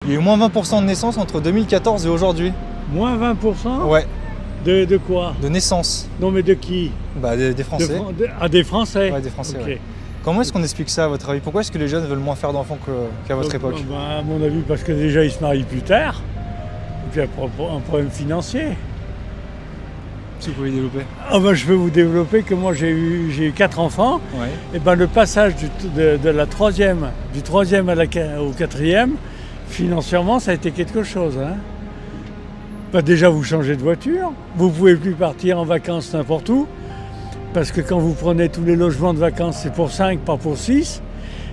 Il y a eu moins 20% de naissances entre 2014 et aujourd'hui. Moins 20%? Ouais. De quoi? De naissance. Non mais de qui? Bah des Français. Des Français? Ouais, des Français, okay. Ouais. Comment est-ce qu'on explique ça à votre avis? Pourquoi est-ce que les jeunes veulent moins faire d'enfants qu'à votre époque? À mon avis, parce que déjà ils se marient plus tard. Et puis un problème financier. Si vous pouvez développer. Ah ben, je peux vous développer que moi j'ai eu 4 enfants. Ouais. Et ben, le passage de la troisième, du troisième au quatrième, financièrement ça a été quelque chose. Hein. Ben, déjà vous changez de voiture, vous pouvez plus partir en vacances n'importe où. Parce que quand vous prenez tous les logements de vacances, c'est pour 5, pas pour 6.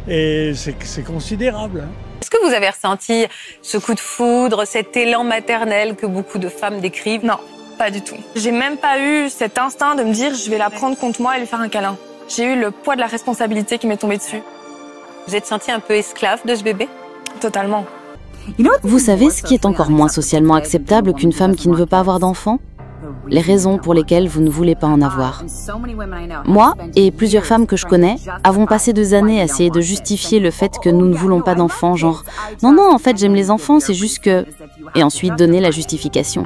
Et c'est considérable. Hein. Est-ce que vous avez ressenti ce coup de foudre, cet élan maternel que beaucoup de femmes décrivent? Non, pas du tout. J'ai même pas eu cet instinct de me dire je vais la prendre contre moi et lui faire un câlin. J'ai eu le poids de la responsabilité qui m'est tombé dessus. Vous êtes senti un peu esclave de ce bébé? Totalement. Vous savez ce qui est encore moins socialement acceptable qu'une femme qui ne veut pas avoir d'enfant? Les raisons pour lesquelles vous ne voulez pas en avoir. Moi et plusieurs femmes que je connais avons passé 2 années à essayer de justifier le fait que nous ne voulons pas d'enfants, genre « Non, non, en fait j'aime les enfants, c'est juste que… » et ensuite donner la justification.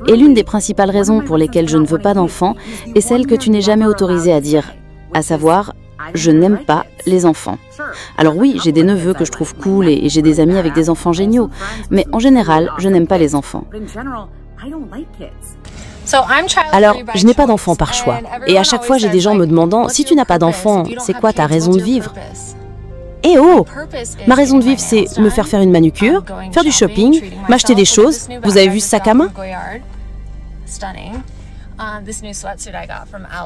Et l'une des principales raisons pour lesquelles je ne veux pas d'enfants est celle que tu n'es jamais autorisée à dire, à savoir « Je n'aime pas les enfants ». Alors oui, j'ai des neveux que je trouve cool et j'ai des amis avec des enfants géniaux, mais en général, je n'aime pas les enfants. Alors, je n'ai pas d'enfant par choix. Et à chaque fois, j'ai des gens me demandant « Si tu n'as pas d'enfant, c'est quoi ta raison de vivre ?» Eh oh! Ma raison de vivre, c'est me faire une manucure, faire du shopping, m'acheter des choses. Vous avez vu ce sac à main?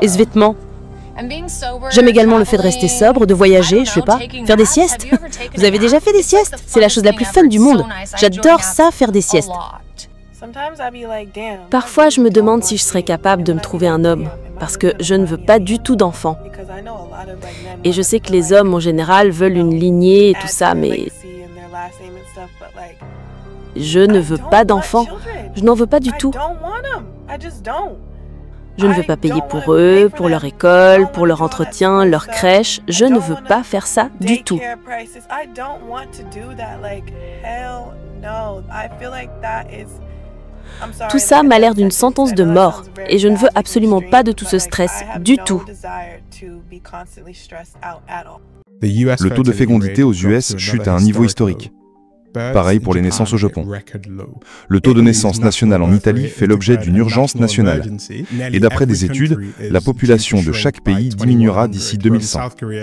Et ce vêtement? J'aime également le fait de rester sobre, de voyager, je sais pas, faire des siestes. Vous avez déjà fait des siestes? C'est la chose la plus fun du monde. J'adore ça, faire des siestes. Parfois, je me demande si je serais capable de me trouver un homme, parce que je ne veux pas du tout d'enfants. Et je sais que les hommes, en général, veulent une lignée et tout ça, mais je ne veux pas d'enfants. Je n'en veux pas du tout. Je ne veux pas payer pour eux, pour leur école, pour leur entretien, leur crèche. Je ne veux pas faire ça du tout. Tout ça m'a l'air d'une sentence de mort et je ne veux absolument pas de tout ce stress du tout. Le taux de fécondité aux US chute à un niveau historique. Pareil pour les naissances au Japon. Le taux de naissance national en Italie fait l'objet d'une urgence nationale. Et d'après des études, la population de chaque pays diminuera d'ici 2100.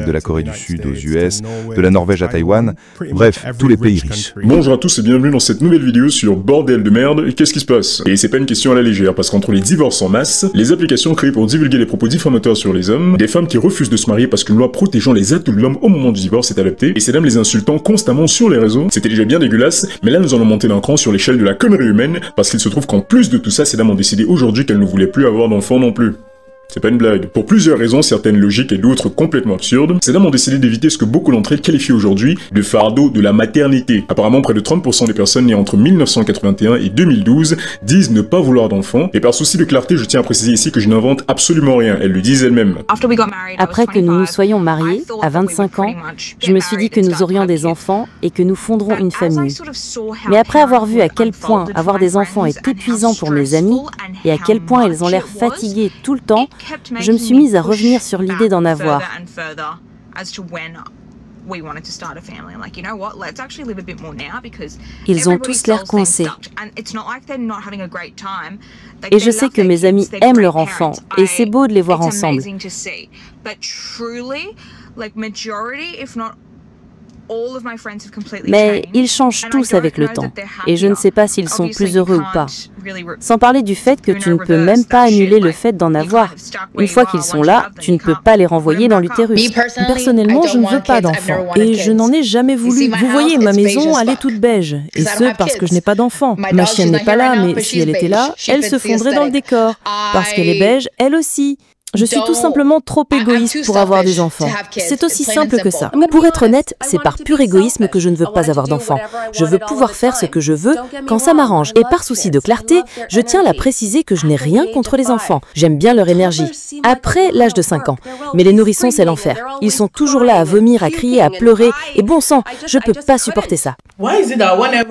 De la Corée du Sud aux US, de la Norvège à Taïwan, bref, tous les pays riches. Bonjour à tous et bienvenue dans cette nouvelle vidéo sur Bordel de merde. Qu'est-ce qui se passe? Et c'est pas une question à la légère, parce qu'entre les divorces en masse, les applications créées pour divulguer les propos diffamatoires sur les hommes, des femmes qui refusent de se marier parce qu'une loi protégeant les atouts de l'homme au moment du divorce est adaptée, et ces dames les insultant constamment sur les réseaux, c'était déjà bien dégueulasse, mais là nous allons monter d'un cran sur l'échelle de la connerie humaine, parce qu'il se trouve qu'en plus de tout ça, ces dames ont décidé aujourd'hui qu'elles ne voulaient plus avoir d'enfants non plus. C'est pas une blague. Pour plusieurs raisons, certaines logiques et d'autres complètement absurdes, ces dames ont décidé d'éviter ce que beaucoup d'entre elles qualifient aujourd'hui de fardeau de la maternité. Apparemment, près de 30% des personnes nées entre 1981 et 2012 disent ne pas vouloir d'enfants, et par souci de clarté, je tiens à préciser ici que je n'invente absolument rien, elles le disent elles-mêmes. Après que nous nous soyons mariés, à 25 ans, je me suis dit que nous aurions des enfants et que nous fonderons une famille. Mais après avoir vu à quel point avoir des enfants est épuisant pour mes amis, et à quel point ils ont l'air fatigués tout le temps, je me suis mise à revenir sur l'idée d'en avoir. Ils ont tous l'air coincés. Et je sais que mes amis aiment leur enfant, et c'est beau de les voir ensemble. Mais ils changent tous avec le temps, et je ne sais pas s'ils sont plus heureux ou pas. Sans parler du fait que tu ne peux même pas annuler le fait d'en avoir. Une fois qu'ils sont là, tu ne peux pas les renvoyer dans l'utérus. Personnellement, je ne veux pas d'enfants, et je n'en ai jamais voulu. Vous voyez, ma maison, elle est toute beige, et ce, parce que je n'ai pas d'enfant. Ma chienne n'est pas là, mais si elle était là, elle se fondrait dans le décor, parce qu'elle est beige, elle aussi. Je suis tout simplement trop égoïste pour avoir des enfants. C'est aussi simple que ça. Pour être honnête, c'est par pur égoïsme que je ne veux pas avoir d'enfants. Je veux pouvoir faire ce que je veux quand ça m'arrange. Et par souci de clarté, je tiens à préciser que je n'ai rien contre les enfants. J'aime bien leur énergie. Après l'âge de 5 ans. Mais les nourrissons, c'est l'enfer. Ils sont toujours là à vomir, à crier, à pleurer. Et bon sang, je peux pas supporter ça.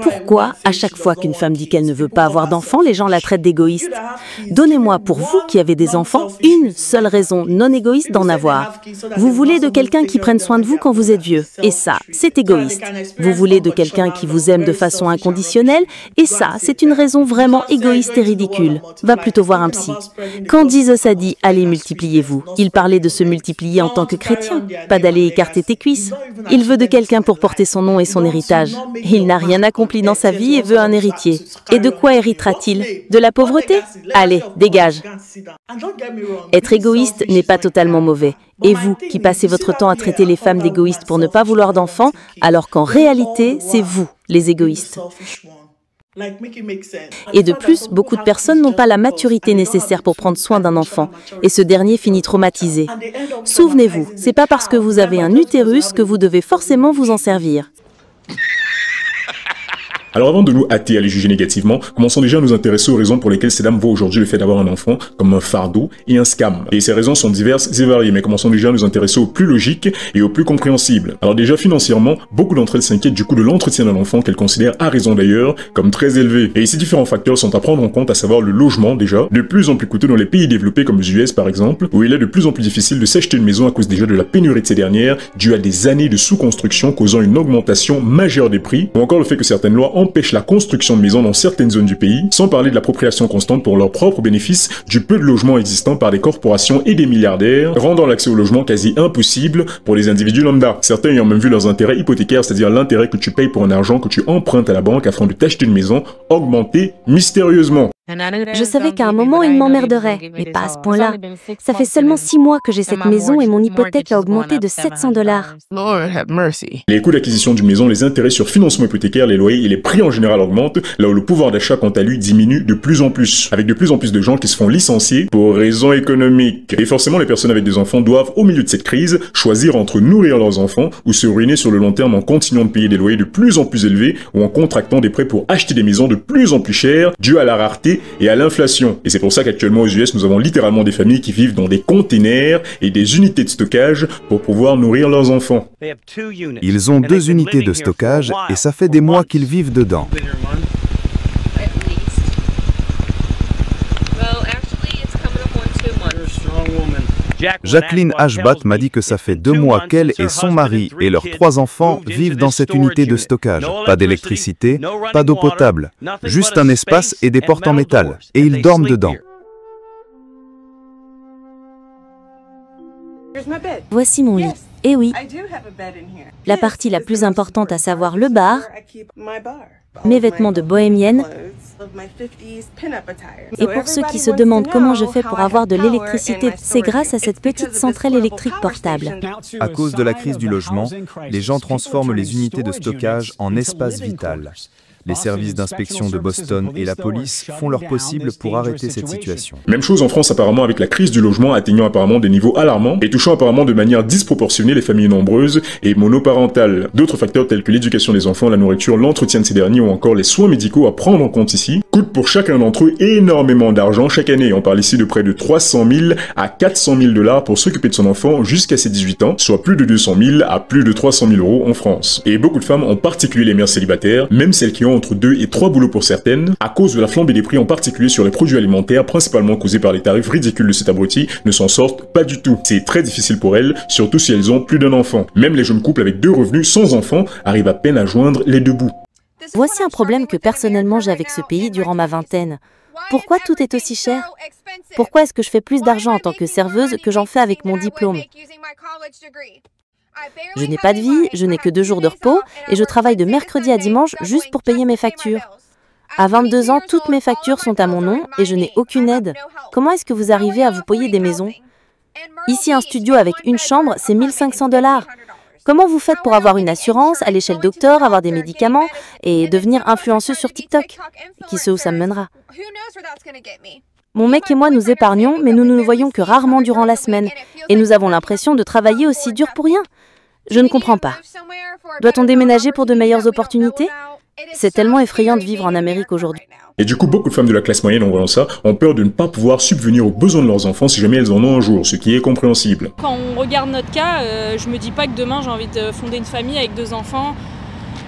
Pourquoi, à chaque fois qu'une femme dit qu'elle ne veut pas avoir d'enfants, les gens la traitent d'égoïste? Donnez-moi, pour vous qui avez des enfants, une seule raison non égoïste d'en avoir. Vous voulez de quelqu'un qui prenne soin de vous quand vous êtes vieux. Et ça, c'est égoïste. Vous voulez de quelqu'un qui vous aime de façon inconditionnelle. Et ça, c'est une raison vraiment égoïste et ridicule. Va plutôt voir un psy. Quand Jésus a dit « allez, multipliez-vous », il parlait de se multiplier en tant que chrétien, pas d'aller écarter tes cuisses. Il veut de quelqu'un pour porter son nom et son héritage. Il n'a rien accompli dans sa vie et veut un héritier. Et de quoi héritera-t-il? De la pauvreté? Allez, dégage. Être égoïste n'est pas totalement mauvais. Et vous, qui passez votre temps à traiter les femmes d'égoïstes pour ne pas vouloir d'enfants, alors qu'en réalité, c'est vous, les égoïstes. Et de plus, beaucoup de personnes n'ont pas la maturité nécessaire pour prendre soin d'un enfant, et ce dernier finit traumatisé. Souvenez-vous, c'est pas parce que vous avez un utérus que vous devez forcément vous en servir. Alors avant de nous hâter à les juger négativement, commençons déjà à nous intéresser aux raisons pour lesquelles ces dames voient aujourd'hui le fait d'avoir un enfant comme un fardeau et un scam. Et ces raisons sont diverses et variées, mais commençons déjà à nous intéresser aux plus logiques et aux plus compréhensibles. Alors déjà financièrement, beaucoup d'entre elles s'inquiètent du coût de l'entretien d'un enfant qu'elles considèrent, à raison d'ailleurs, comme très élevé. Et ici différents facteurs sont à prendre en compte, à savoir le logement déjà, de plus en plus coûteux dans les pays développés comme les US par exemple, où il est de plus en plus difficile de s'acheter une maison à cause déjà de la pénurie de ces dernières, due à des années de sous-construction causant une augmentation majeure des prix, ou encore le fait que certaines lois empêchent la construction de maisons dans certaines zones du pays, sans parler de l'appropriation constante pour leurs propres bénéfices du peu de logements existants par des corporations et des milliardaires, rendant l'accès au logement quasi impossible pour les individus lambda. Certains ayant même vu leurs intérêts hypothécaires, c'est-à-dire l'intérêt que tu payes pour un argent que tu empruntes à la banque afin de t'acheter une maison, augmenter mystérieusement. Je savais qu'à un moment, il m'emmerderait, mais pas à ce point-là. Ça fait seulement 6 mois que j'ai cette maison et mon hypothèque a augmenté de $700. Les coûts d'acquisition d'une maison, les intérêts sur financement hypothécaire, les loyers et les prix en général augmentent, là où le pouvoir d'achat, quant à lui, diminue de plus en plus, avec de plus en plus de gens qui se font licencier pour raisons économiques. Et forcément, les personnes avec des enfants doivent, au milieu de cette crise, choisir entre nourrir leurs enfants ou se ruiner sur le long terme en continuant de payer des loyers de plus en plus élevés ou en contractant des prêts pour acheter des maisons de plus en plus chères, dû à la rareté et à l'inflation. Et c'est pour ça qu'actuellement aux US, nous avons littéralement des familles qui vivent dans des containers et des unités de stockage pour pouvoir nourrir leurs enfants. Ils ont 2 unités de stockage et ça fait des mois qu'ils vivent dedans. Jacqueline Ashbat m'a dit que ça fait 2 mois qu'elle et son mari et leurs 3 enfants vivent dans cette unité de stockage. Pas d'électricité, pas d'eau potable, juste un espace et des portes en métal. Et ils dorment dedans. Voici mon lit. Eh oui, la partie la plus importante, à savoir le bar, mes vêtements de bohémienne. Et pour ceux qui se demandent comment je fais pour avoir de l'électricité, c'est grâce à cette petite centrale électrique portable. À cause de la crise du logement, les gens transforment les unités de stockage en espace vital. Les services d'inspection de Boston et la police font leur possible pour arrêter cette situation. Même chose en France apparemment avec la crise du logement atteignant apparemment des niveaux alarmants et touchant apparemment de manière disproportionnée les familles nombreuses et monoparentales. D'autres facteurs tels que l'éducation des enfants, la nourriture, l'entretien de ces derniers ou encore les soins médicaux à prendre en compte ici coûtent pour chacun d'entre eux énormément d'argent chaque année. On parle ici de près de 300 000 à 400 000 $ pour s'occuper de son enfant jusqu'à ses 18 ans, soit plus de 200 000 à plus de 300 000 € en France. Et beaucoup de femmes, en particulier les mères célibataires, même celles qui ont entre 2 et 3 boulots pour certaines, à cause de la flambée des prix en particulier sur les produits alimentaires, principalement causés par les tarifs ridicules de cet abruti, ne s'en sortent pas du tout. C'est très difficile pour elles, surtout si elles ont plus d'un enfant. Même les jeunes couples avec 2 revenus sans enfants arrivent à peine à joindre les 2 bouts. Voici un problème que personnellement j'ai avec ce pays durant ma vingtaine. Pourquoi tout est aussi cher? Pourquoi est-ce que je fais plus d'argent en tant que serveuse que j'en fais avec mon diplôme? Je n'ai pas de vie, je n'ai que 2 jours de repos et je travaille de mercredi à dimanche juste pour payer mes factures. À 22 ans, toutes mes factures sont à mon nom et je n'ai aucune aide. Comment est-ce que vous arrivez à vous payer des maisons? Ici, un studio avec une chambre, c'est 1 500 $. Comment vous faites pour avoir une assurance, aller chez le docteur, avoir des médicaments et devenir influenceuse sur TikTok? Qui sait où ça me mènera? Mon mec et moi nous épargnons, mais nous ne nous voyons que rarement durant la semaine. Et nous avons l'impression de travailler aussi dur pour rien. Je ne comprends pas. Doit-on déménager pour de meilleures opportunités? C'est tellement effrayant de vivre en Amérique aujourd'hui. Et du coup, beaucoup de femmes de la classe moyenne, en voyant ça, ont peur de ne pas pouvoir subvenir aux besoins de leurs enfants si jamais elles en ont un jour, ce qui est compréhensible. Quand on regarde notre cas, je me dis pas que demain j'ai envie de fonder une famille avec 2 enfants.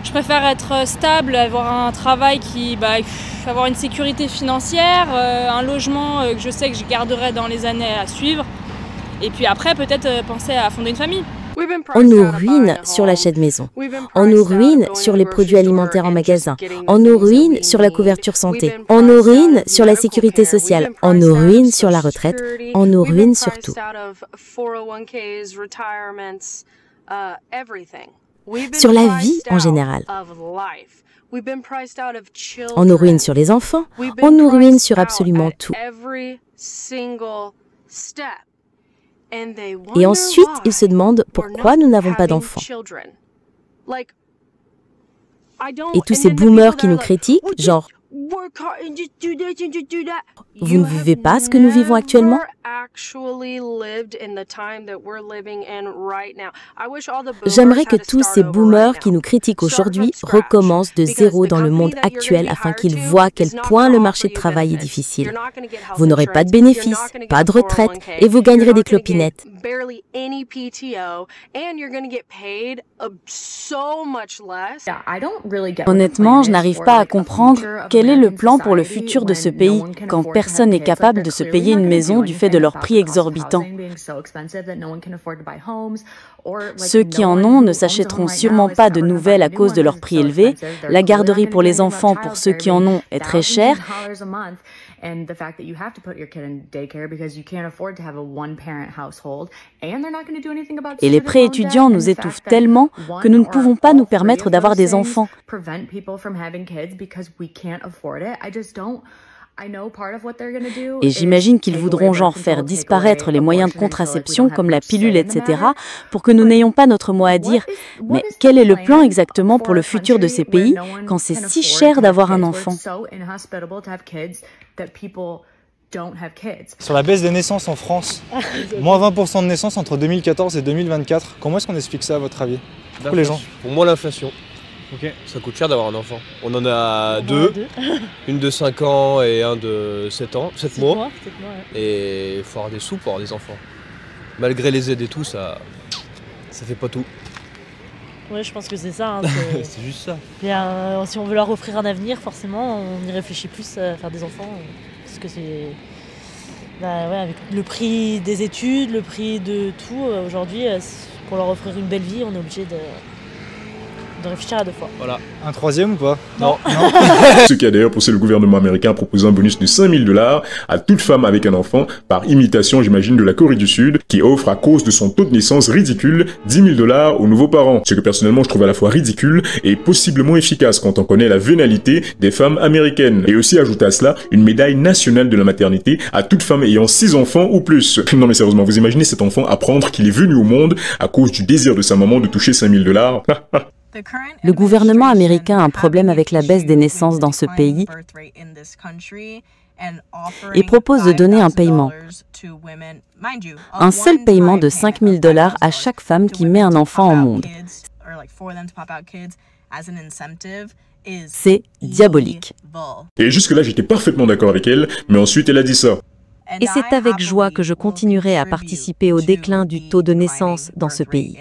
Je préfère être stable, avoir un travail avoir une sécurité financière, un logement que je sais que je garderai dans les années à suivre. Et puis après, peut-être penser à fonder une famille. On nous ruine sur l'achat de maison. On nous ruine sur les produits alimentaires en magasin. On nous ruine sur la couverture santé. On nous ruine sur la sécurité sociale. On nous ruine sur la retraite. On nous ruine sur tout. Sur la vie en général. On nous ruine sur les enfants. On nous ruine sur absolument tout. Et ensuite, ils se demandent pourquoi nous n'avons pas d'enfants. Et tous ces boomers qui nous critiquent, genre « Vous ne vivez pas ce que nous vivons actuellement ?» J'aimerais que tous ces boomers qui nous critiquent aujourd'hui recommencent de zéro dans le monde actuel afin qu'ils voient à quel point le marché de travail est difficile. Vous n'aurez pas de bénéfices, pas de retraite et vous gagnerez des clopinettes. Honnêtement, je n'arrive pas à comprendre quel est le plan pour le futur de ce pays quand personne n'est capable de se payer une maison du fait de leur prix exorbitant. Ceux qui en ont ne s'achèteront sûrement pas de nouvelles à cause de leur prix élevé. La garderie pour les enfants pour ceux qui en ont est très chère. Et les prêts étudiants nous étouffent tellement que nous ne pouvons pas nous permettre d'avoir des enfants. Et j'imagine qu'ils voudront genre faire disparaître les moyens de contraception comme la pilule, etc. pour que nous n'ayons pas notre mot à dire. Mais quel est le plan exactement pour le futur de ces pays quand c'est si cher d'avoir un enfant ? Sur la baisse des naissances en France, moins 20% de naissances entre 2014 et 2024, comment est-ce qu'on explique ça à votre avis pour les gens? Pour moi, l'inflation. Okay. Ça coûte cher d'avoir un enfant. On en a deux, une de 5 ans et un de 7 ans, 7 mois. Ouais. Et il faut avoir des sous pour avoir des enfants. Malgré les aides et tout, ça fait pas tout. Ouais, je pense que c'est ça. Hein, c'est juste ça. Et, si on veut leur offrir un avenir, forcément, on y réfléchit plus à faire des enfants. Parce que c'est... avec le prix des études, le prix de tout, aujourd'hui, pour leur offrir une belle vie, on est obligé de réfléchir à 2 fois. Voilà. Un troisième ou pas? Non. Ce qui a d'ailleurs poussé le gouvernement américain à proposer un bonus de 5000 $ à toute femme avec un enfant, par imitation, j'imagine, de la Corée du Sud, qui offre à cause de son taux de naissance ridicule 10 000 $ aux nouveaux parents. Ce que personnellement je trouve à la fois ridicule et possiblement efficace quand on connaît la vénalité des femmes américaines. Et aussi ajouter à cela une médaille nationale de la maternité à toute femme ayant 6 enfants ou plus. Non mais sérieusement, vous imaginez cet enfant apprendre qu'il est venu au monde à cause du désir de sa maman de toucher 5000 $? Le gouvernement américain a un problème avec la baisse des naissances dans ce pays et propose de donner un paiement. Un seul paiement de 5 000 $ à chaque femme qui met un enfant au monde. C'est diabolique. Et jusque-là, j'étais parfaitement d'accord avec elle, mais ensuite elle a dit ça. Et c'est avec joie que je continuerai à participer au déclin du taux de naissance dans ce pays.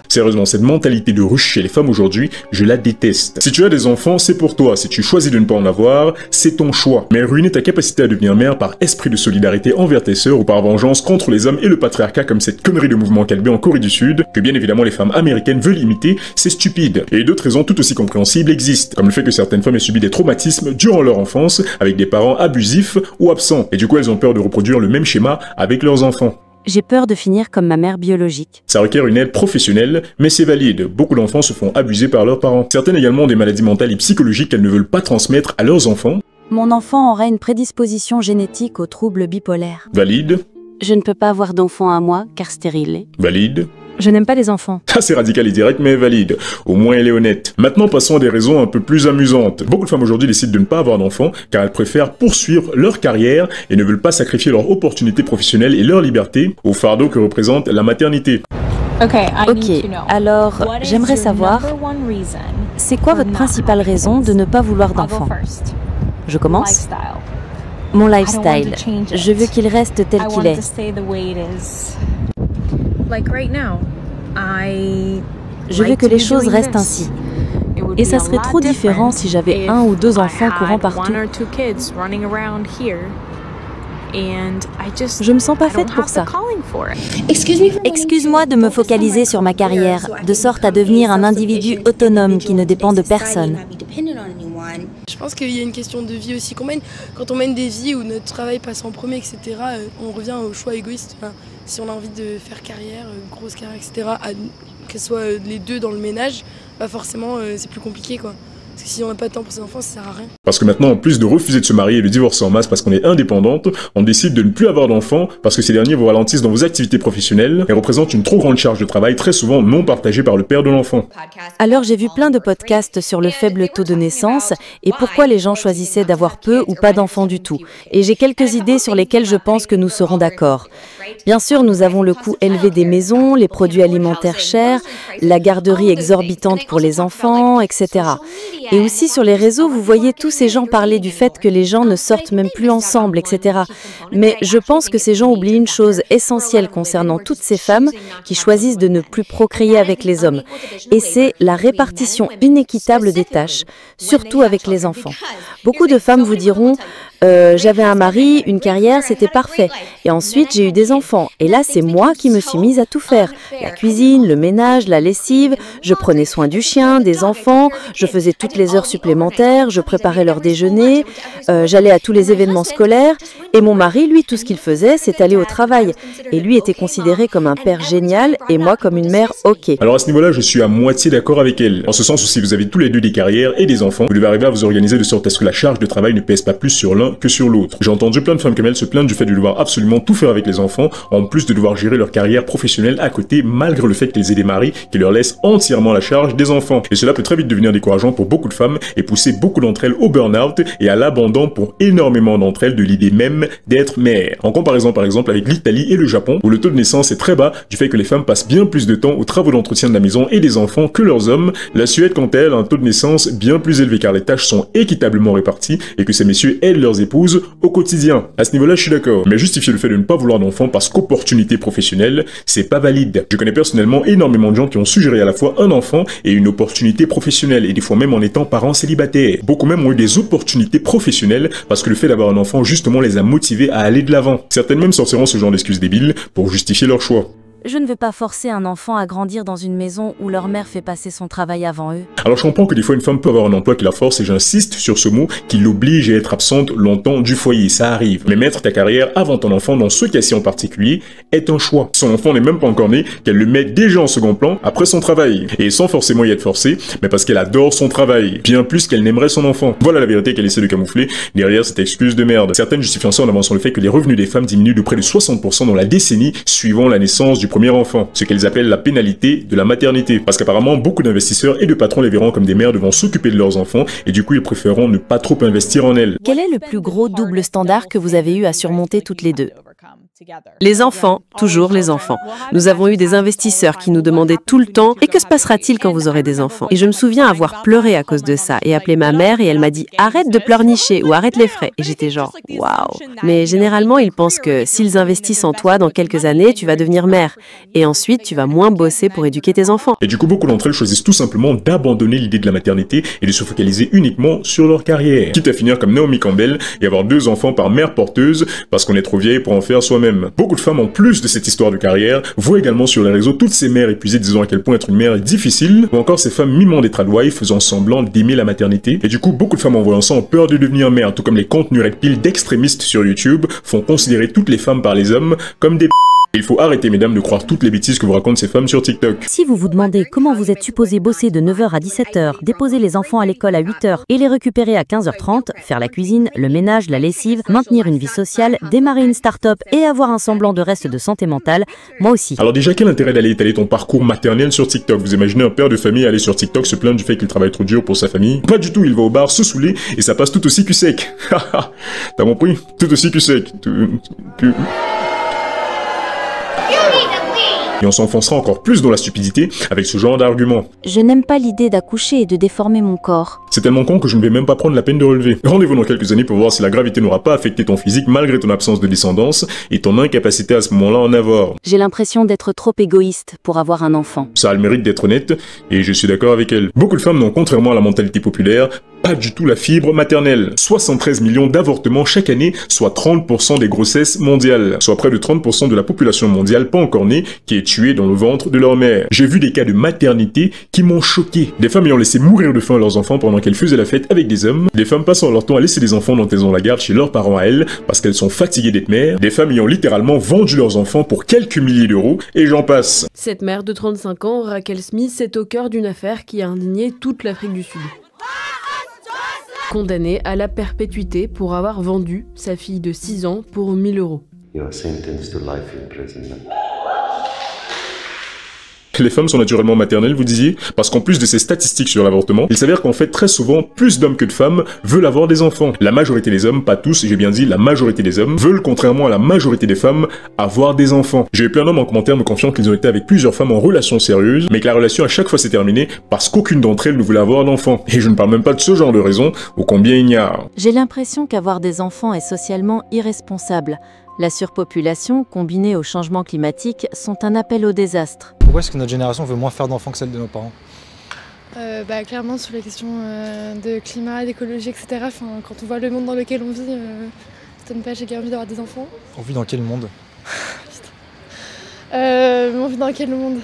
Sérieusement, cette mentalité de ruche chez les femmes aujourd'hui, je la déteste. Si tu as des enfants, c'est pour toi. Si tu choisis de ne pas en avoir, c'est ton choix. Mais ruiner ta capacité à devenir mère par esprit de solidarité envers tes sœurs ou par vengeance contre les hommes et le patriarcat comme cette connerie de mouvement Calbé en Corée du Sud, que bien évidemment les femmes américaines veulent imiter, c'est stupide. Et d'autres raisons tout aussi compréhensibles existent, comme le fait que certaines femmes aient subi des traumatismes durant leur enfance avec des parents abusifs ou absents. Et du coup, elles ont peur de reproduire le même schéma avec leurs enfants. J'ai peur de finir comme ma mère biologique. Ça requiert une aide professionnelle, mais c'est valide. Beaucoup d'enfants se font abuser par leurs parents. Certaines également ont des maladies mentales et psychologiques qu'elles ne veulent pas transmettre à leurs enfants. Mon enfant aurait une prédisposition génétique aux troubles bipolaires. Valide. Je ne peux pas avoir d'enfant à moi, car stérilé. Valide. Je n'aime pas les enfants. C'est radical et direct, mais valide. Au moins, elle est honnête. Maintenant, passons à des raisons un peu plus amusantes. Beaucoup de femmes aujourd'hui décident de ne pas avoir d'enfants, car elles préfèrent poursuivre leur carrière et ne veulent pas sacrifier leur opportunité professionnelle et leur liberté au fardeau que représente la maternité. Ok, alors j'aimerais savoir, c'est quoi votre principale raison de ne pas vouloir d'enfants? Je commence. Mon lifestyle. Je veux qu'il reste tel qu'il est. Je veux que les choses restent ainsi. Et ça serait trop différent si j'avais 1 ou 2 enfants courant partout. Je me sens pas faite pour ça. Excuse-moi de me focaliser sur ma carrière, de sorte à devenir un individu autonome qui ne dépend de personne. Je pense qu'il y a une question de vie aussi qu'on mène. Quand on mène des vies où notre travail passe en premier, etc., on revient au choix égoïste. Enfin, si on a envie de faire carrière, grosse carrière, etc., que ce soit les deux dans le ménage, bah forcément c'est plus compliqué, quoi. Parce que si on n'a pas de temps pour ses enfants, ça sert à rien. Parce que maintenant, en plus de refuser de se marier et de divorcer en masse parce qu'on est indépendante, on décide de ne plus avoir d'enfants parce que ces derniers vous ralentissent dans vos activités professionnelles et représentent une trop grande charge de travail, très souvent non partagée par le père de l'enfant. Alors j'ai vu plein de podcasts sur le faible taux de naissance et pourquoi les gens choisissaient d'avoir peu ou pas d'enfants du tout. Et j'ai quelques idées sur lesquelles je pense que nous serons d'accord. Bien sûr, nous avons le coût élevé des maisons, les produits alimentaires chers, la garderie exorbitante pour les enfants, etc. Et aussi sur les réseaux, vous voyez tous ces gens parler du fait que les gens ne sortent même plus ensemble, etc. Mais je pense que ces gens oublient une chose essentielle concernant toutes ces femmes qui choisissent de ne plus procréer avec les hommes. Et c'est la répartition inéquitable des tâches, surtout avec les enfants. Beaucoup de femmes vous diront j'avais un mari, une carrière, c'était parfait. Et ensuite, j'ai eu des enfants. Et là, c'est moi qui me suis mise à tout faire. La cuisine, le ménage, la lessive, je prenais soin du chien, des enfants, je faisais toutes les heures supplémentaires, je préparais leur déjeuner, j'allais à tous les événements scolaires. Et mon mari, lui, tout ce qu'il faisait, c'est aller au travail. Et lui était considéré comme un père génial et moi comme une mère ok. Alors à ce niveau-là, je suis à moitié d'accord avec elle. En ce sens où si vous avez tous les deux des carrières et des enfants, vous devez arriver à vous organiser de sorte à ce que la charge de travail ne pèse pas plus sur l'un que sur l'autre. J'ai entendu plein de femmes comme elles se plaindre du fait de devoir absolument tout faire avec les enfants, en plus de devoir gérer leur carrière professionnelle à côté, malgré le fait qu'elles aient des maris qui leur laissent entièrement la charge des enfants. Et cela peut très vite devenir décourageant pour beaucoup de femmes et pousser beaucoup d'entre elles au burn-out et à l'abandon pour énormément d'entre elles de l'idée même d'être mère. En comparaison par exemple avec l'Italie et le Japon, où le taux de naissance est très bas du fait que les femmes passent bien plus de temps aux travaux d'entretien de la maison et des enfants que leurs hommes, la Suède quant à elle a un taux de naissance bien plus élevé car les tâches sont équitablement réparties et que ces messieurs aident leurs épouses au quotidien. À ce niveau-là, je suis d'accord. Mais justifier le fait de ne pas vouloir d'enfants parce qu'opportunité professionnelle, c'est pas valide. Je connais personnellement énormément de gens qui ont suggéré à la fois un enfant et une opportunité professionnelle, et des fois même en étant parents célibataires. Beaucoup même ont eu des opportunités professionnelles parce que le fait d'avoir un enfant justement les a motivés à aller de l'avant. Certaines même sortiront ce genre d'excuses débiles pour justifier leur choix. Je ne veux pas forcer un enfant à grandir dans une maison où leur mère fait passer son travail avant eux. Alors je comprends que des fois une femme peut avoir un emploi qui la force, et j'insiste sur ce mot, qui l'oblige à être absente longtemps du foyer, ça arrive. Mais mettre ta carrière avant ton enfant dans ce cas-ci en particulier est un choix. Son enfant n'est même pas encore né, qu'elle le met déjà en second plan après son travail. Et sans forcément y être forcée, mais parce qu'elle adore son travail, bien plus qu'elle n'aimerait son enfant. Voilà la vérité qu'elle essaie de camoufler derrière cette excuse de merde. Certaines justifiant ça en avançant le fait que les revenus des femmes diminuent de près de 60% dans la décennie suivant la naissance du premier enfant, ce qu'elles appellent la pénalité de la maternité. Parce qu'apparemment, beaucoup d'investisseurs et de patrons les verront comme des mères devant s'occuper de leurs enfants et du coup, ils préféreront ne pas trop investir en elles. Quel est le plus gros double standard que vous avez eu à surmonter toutes les deux? Les enfants, toujours les enfants. Nous avons eu des investisseurs qui nous demandaient tout le temps « Et que se passera-t-il quand vous aurez des enfants ?» Et je me souviens avoir pleuré à cause de ça et appelé ma mère et elle m'a dit « Arrête de pleurnicher ou arrête les frais ». Et j'étais genre « Waouh !» Mais généralement, ils pensent que s'ils investissent en toi, dans quelques années, tu vas devenir mère. Et ensuite, tu vas moins bosser pour éduquer tes enfants. Et du coup, beaucoup d'entre elles choisissent tout simplement d'abandonner l'idée de la maternité et de se focaliser uniquement sur leur carrière. Quitte à finir comme Naomi Campbell et avoir 2 enfants par mère porteuse parce qu'on est trop vieille pour en faire soi-même. Beaucoup de femmes, en plus de cette histoire de carrière, voient également sur les réseaux toutes ces mères épuisées disant à quel point être une mère est difficile, ou encore ces femmes mimant des tradwives faisant semblant d'aimer la maternité. Et du coup, beaucoup de femmes en voyant ça ont peur de devenir mère, tout comme les contenus red pill d'extrémistes sur YouTube font considérer toutes les femmes par les hommes comme des Il faut arrêter, mesdames, de croire toutes les bêtises que vous racontent ces femmes sur TikTok. Si vous vous demandez comment vous êtes supposé bosser de 9h à 17h, déposer les enfants à l'école à 8h et les récupérer à 15h30, faire la cuisine, le ménage, la lessive, maintenir une vie sociale, démarrer une start-up et avoir avoir un semblant de reste de santé mentale, moi aussi. Alors déjà, quel intérêt d'aller étaler ton parcours maternel sur TikTok? Vous imaginez un père de famille aller sur TikTok se plaindre du fait qu'il travaille trop dur pour sa famille? Pas du tout, il va au bar se saouler et ça passe tout aussi cul sec. T'as compris? Tout aussi cul sec. Et on s'enfoncera encore plus dans la stupidité avec ce genre d'argument. Je n'aime pas l'idée d'accoucher et de déformer mon corps. C'est tellement con que je ne vais même pas prendre la peine de relever. Rendez-vous dans quelques années pour voir si la gravité n'aura pas affecté ton physique malgré ton absence de descendance et ton incapacité à ce moment-là en avoir. J'ai l'impression d'être trop égoïste pour avoir un enfant. Ça a le mérite d'être honnête et je suis d'accord avec elle. Beaucoup de femmes n'ont, contrairement à la mentalité populaire, pas du tout la fibre maternelle. 73 millions d'avortements chaque année, soit 30% des grossesses mondiales, soit près de 30% de la population mondiale pas encore née qui est tuée dans le ventre de leur mère. J'ai vu des cas de maternité qui m'ont choqué. Des femmes ayant laissé mourir de faim leurs enfants pendant qu'elles faisaient la fête avec des hommes. Des femmes passant leur temps à laisser des enfants dont elles ont la garde chez leurs parents à elles parce qu'elles sont fatiguées d'être mères. Des femmes ayant littéralement vendu leurs enfants pour quelques milliers d'euros et j'en passe. Cette mère de 35 ans, Raquel Smith, est au cœur d'une affaire qui a indigné toute l'Afrique du Sud. Condamnée à la perpétuité pour avoir vendu sa fille de 6 ans pour 1 000 euros. Les femmes sont naturellement maternelles, vous disiez? Parce qu'en plus de ces statistiques sur l'avortement, il s'avère qu'en fait très souvent, plus d'hommes que de femmes veulent avoir des enfants. La majorité des hommes, pas tous, j'ai bien dit la majorité des hommes, veulent contrairement à la majorité des femmes, avoir des enfants. J'ai eu plein d'hommes en commentaire me confiant qu'ils ont été avec plusieurs femmes en relation sérieuse, mais que la relation à chaque fois s'est terminée parce qu'aucune d'entre elles ne voulait avoir d'enfant. Et je ne parle même pas de ce genre de raison, ô combien il y a. J'ai l'impression qu'avoir des enfants est socialement irresponsable. La surpopulation, combinée au changement climatique, sont un appel au désastre. Pourquoi est-ce que notre génération veut moins faire d'enfants que celle de nos parents? Clairement sur les questions de climat, d'écologie, etc. Quand on voit le monde dans lequel on vit, ça me fait j'ai envie d'avoir des enfants. On vit dans quel monde? On vit dans quel monde?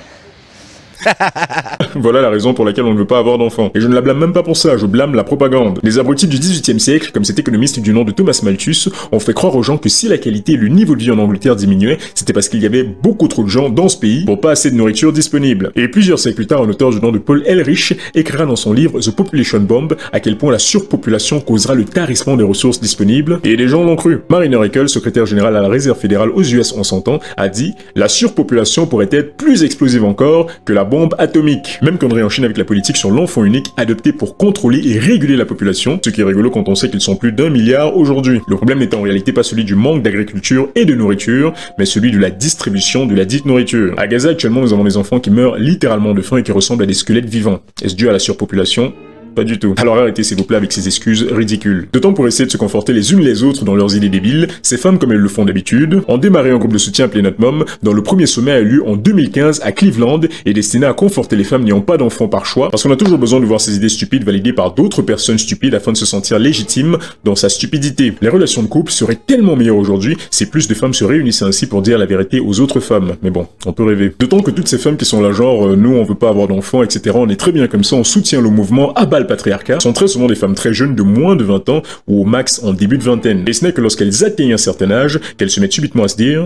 Voilà la raison pour laquelle on ne veut pas avoir d'enfants. Et je ne la blâme même pas pour ça, je blâme la propagande. Les abrutis du 18e siècle, comme cet économiste du nom de Thomas Malthus, ont fait croire aux gens que si la qualité et le niveau de vie en Angleterre diminuaient, c'était parce qu'il y avait beaucoup trop de gens dans ce pays pour pas assez de nourriture disponible. Et plusieurs siècles plus tard, un auteur du nom de Paul Ehrlich écrira dans son livre The Population Bomb à quel point la surpopulation causera le tarissement des ressources disponibles, et les gens l'ont cru. Mariner Eccles, secrétaire général à la Réserve fédérale aux US en son temps, a dit « La surpopulation pourrait être plus explosive encore que la bombe atomique ». Même connerie en Chine avec la politique sur l'enfant unique adoptée pour contrôler et réguler la population, ce qui est rigolo quand on sait qu'ils sont plus d'1 milliard aujourd'hui. Le problème n'est en réalité pas celui du manque d'agriculture et de nourriture, mais celui de la distribution de la dite nourriture. À Gaza actuellement nous avons des enfants qui meurent littéralement de faim et qui ressemblent à des squelettes vivants. Est-ce dû à la surpopulation ? Pas du tout. Alors arrêtez s'il vous plaît avec ces excuses ridicules. D'autant pour essayer de se conforter les unes les autres dans leurs idées débiles, ces femmes comme elles le font d'habitude, ont démarré un groupe de soutien appelé Not Mom, dont le premier sommet a eu lieu en 2015 à Cleveland et destiné à conforter les femmes n'ayant pas d'enfants par choix, parce qu'on a toujours besoin de voir ces idées stupides validées par d'autres personnes stupides afin de se sentir légitime dans sa stupidité. Les relations de couple seraient tellement meilleures aujourd'hui si plus de femmes se réunissaient ainsi pour dire la vérité aux autres femmes. Mais bon, on peut rêver. D'autant que toutes ces femmes qui sont là genre nous on veut pas avoir d'enfants, etc. on est très bien comme ça, on soutient le mouvement à bas le patriarcat, sont très souvent des femmes très jeunes de moins de 20 ans ou au max en début de vingtaine. Et ce n'est que lorsqu'elles atteignent un certain âge qu'elles se mettent subitement à se dire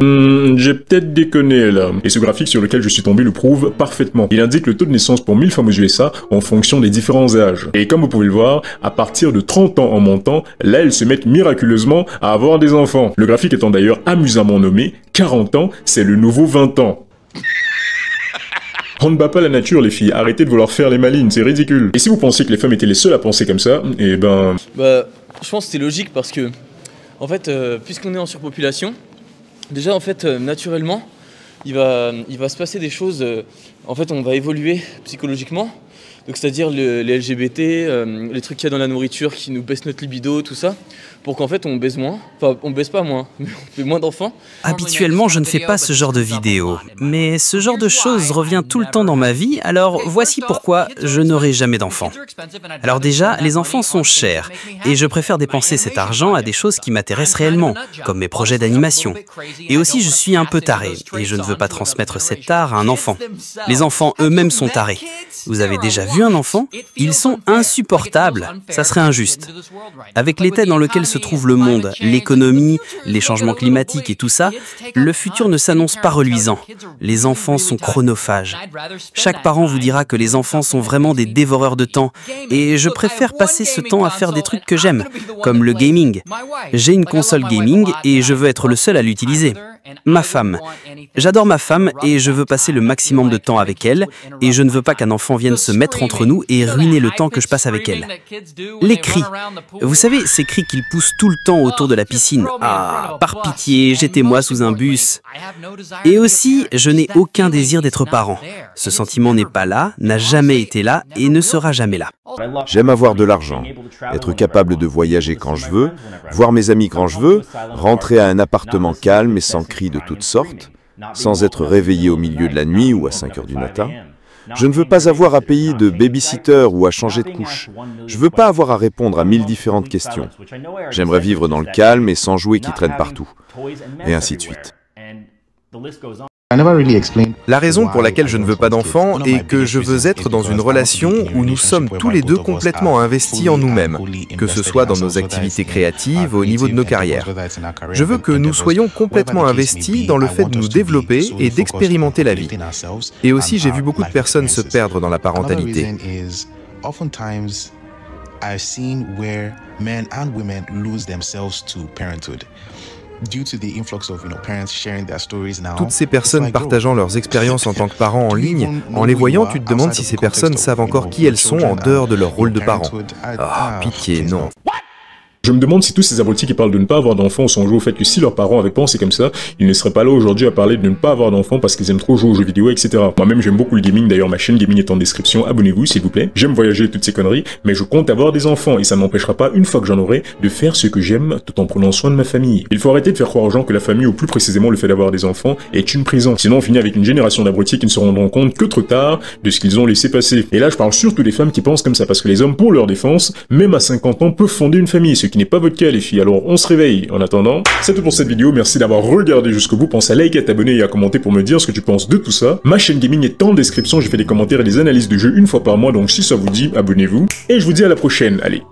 j'ai peut-être déconné là. Et ce graphique sur lequel je suis tombé le prouve parfaitement. Il indique le taux de naissance pour 1000 femmes aux USA en fonction des différents âges. Et comme vous pouvez le voir, à partir de 30 ans en montant, là elles se mettent miraculeusement à avoir des enfants. Le graphique étant d'ailleurs amusamment nommé 40 ans, c'est le nouveau 20 ans. On ne bat pas la nature les filles, arrêtez de vouloir faire les malines, c'est ridicule. Et si vous pensiez que les femmes étaient les seules à penser comme ça, eh ben... Bah, je pense que c'est logique parce que, en fait, puisqu'on est en surpopulation, déjà en fait, naturellement, il va se passer des choses, en fait on va évoluer psychologiquement, donc c'est-à-dire les LGBT, les trucs qu'il y a dans la nourriture qui nous baissent notre libido, tout ça, pour qu'en fait on baisse moins, enfin on baisse pas moins, mais on fait moins d'enfants. Habituellement je ne fais pas ce genre de vidéos, mais ce genre de choses revient tout le temps dans ma vie, alors voici pourquoi je n'aurai jamais d'enfants. Alors déjà, les enfants sont chers, et je préfère dépenser cet argent à des choses qui m'intéressent réellement, comme mes projets d'animation. Et aussi je suis un peu taré, et je ne veux pas transmettre cet art à un enfant. Les enfants eux-mêmes sont tarés. Vous avez déjà vu un enfant? Ils sont insupportables, ça serait injuste. Avec l'état dans lequel se trouve le monde, l'économie, les changements climatiques et tout ça, le futur ne s'annonce pas reluisant. Les enfants sont chronophages. Chaque parent vous dira que les enfants sont vraiment des dévoreurs de temps, et je préfère passer ce temps à faire des trucs que j'aime, comme le gaming. J'ai une console gaming et je veux être le seul à l'utiliser. Ma femme. J'adore ma femme et je veux passer le maximum de temps avec elle et je ne veux pas qu'un enfant vienne se mettre entre nous et ruiner le temps que je passe avec elle. Les cris. Vous savez, ces cris qu'ils poussent tout le temps autour de la piscine. Ah, par pitié, jetez-moi sous un bus. Et aussi, je n'ai aucun désir d'être parent. Ce sentiment n'est pas là, n'a jamais été là et ne sera jamais là. J'aime avoir de l'argent, être capable de voyager quand je veux, voir mes amis quand je veux, rentrer à un appartement calme et sans cris de toutes sortes, sans être réveillé au milieu de la nuit ou à 5 heures du matin. Je ne veux pas avoir à payer de baby-sitter ou à changer de couche. Je ne veux pas avoir à répondre à 1000 différentes questions. J'aimerais vivre dans le calme et sans jouets qui traînent partout. Et ainsi de suite. La raison pour laquelle je ne veux pas d'enfant est que je veux être dans une relation où nous sommes tous les deux complètement investis en nous-mêmes, que ce soit dans nos activités créatives, au niveau de nos carrières. Je veux que nous soyons complètement investis dans le fait de nous développer et d'expérimenter la vie. Et aussi, j'ai vu beaucoup de personnes se perdre dans la parentalité. Toutes ces personnes partageant leurs expériences en tant que parents en ligne, en les voyant, tu te demandes si ces personnes savent encore qui elles sont en dehors de leur rôle de parents. Ah, pitié, non. Je me demande si tous ces abrutis qui parlent de ne pas avoir d'enfants sont joués au fait que si leurs parents avaient pensé comme ça, ils ne seraient pas là aujourd'hui à parler de ne pas avoir d'enfants parce qu'ils aiment trop jouer aux jeux vidéo, etc. Moi-même j'aime beaucoup le gaming, d'ailleurs ma chaîne gaming est en description, abonnez-vous s'il vous plaît. J'aime voyager, toutes ces conneries, mais je compte avoir des enfants et ça ne m'empêchera pas, une fois que j'en aurai, de faire ce que j'aime tout en prenant soin de ma famille. Il faut arrêter de faire croire aux gens que la famille, ou plus précisément le fait d'avoir des enfants, est une prison. Sinon on finit avec une génération d'abrutis qui ne se rendront compte que trop tard de ce qu'ils ont laissé passer. Et là je parle surtout des femmes qui pensent comme ça parce que les hommes, pour leur défense, même à 50 ans, peuvent fonder une famille, ce qui n'est pas votre cas les filles. Alors on se réveille. En attendant, c'est tout pour cette vidéo, merci d'avoir regardé jusqu'au bout, pense à liker, à t'abonner et à commenter pour me dire ce que tu penses de tout ça. Ma chaîne gaming est en description, j'ai fait des commentaires et des analyses de jeux une fois par mois, donc si ça vous dit, abonnez-vous. Et je vous dis à la prochaine, allez,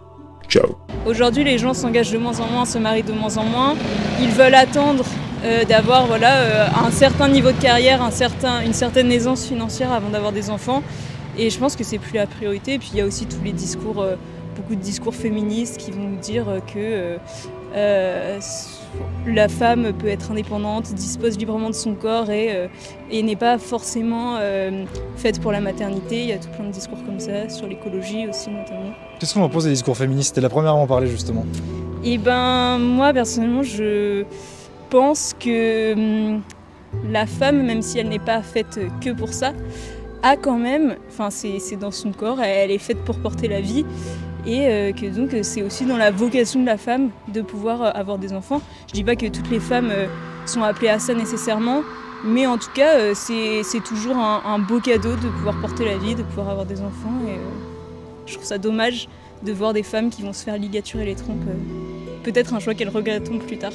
ciao. Aujourd'hui les gens s'engagent de moins en moins, se marient de moins en moins, ils veulent attendre d'avoir un certain niveau de carrière, une certaine aisance financière avant d'avoir des enfants, et je pense que c'est plus la priorité. Et puis il y a aussi tous les discours, beaucoup de discours féministes qui vont nous dire que la femme peut être indépendante, dispose librement de son corps et n'est pas forcément faite pour la maternité. Il y a tout plein de discours comme ça, sur l'écologie aussi notamment. Qu'est-ce qu'on en pense des discours féministes? C'était la première à en parler justement. Et ben moi personnellement je pense que la femme, même si elle n'est pas faite que pour ça, a quand même, enfin c'est dans son corps, elle est faite pour porter la vie. Et que donc c'est aussi dans la vocation de la femme de pouvoir avoir des enfants. Je dis pas que toutes les femmes sont appelées à ça nécessairement, mais en tout cas c'est toujours un beau cadeau de pouvoir porter la vie, de pouvoir avoir des enfants. Et je trouve ça dommage de voir des femmes qui vont se faire ligaturer les trompes. Peut-être un choix qu'elles regretteront plus tard.